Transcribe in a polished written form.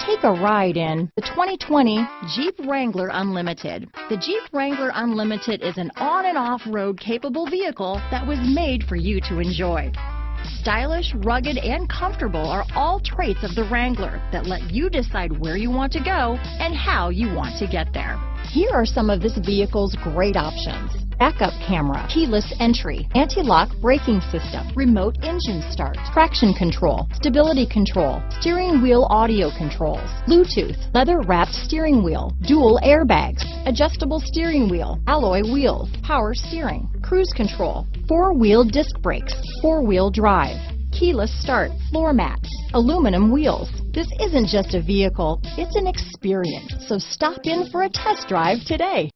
Take a ride in the 2020 Jeep Wrangler Unlimited. The Jeep Wrangler Unlimited is an on and off-road capable vehicle that was made for you to enjoy. Stylish, rugged, and comfortable are all traits of the Wrangler that let you decide where you want to go and how you want to get there. Here are some of this vehicle's great options: backup camera, keyless entry, anti-lock braking system, remote engine start, traction control, stability control, steering wheel audio controls, Bluetooth, leather-wrapped steering wheel, dual airbags, adjustable steering wheel, alloy wheels, power steering, cruise control, four-wheel disc brakes, four-wheel drive, keyless start, floor mats, aluminum wheels. This isn't just a vehicle, it's an experience. So stop in for a test drive today.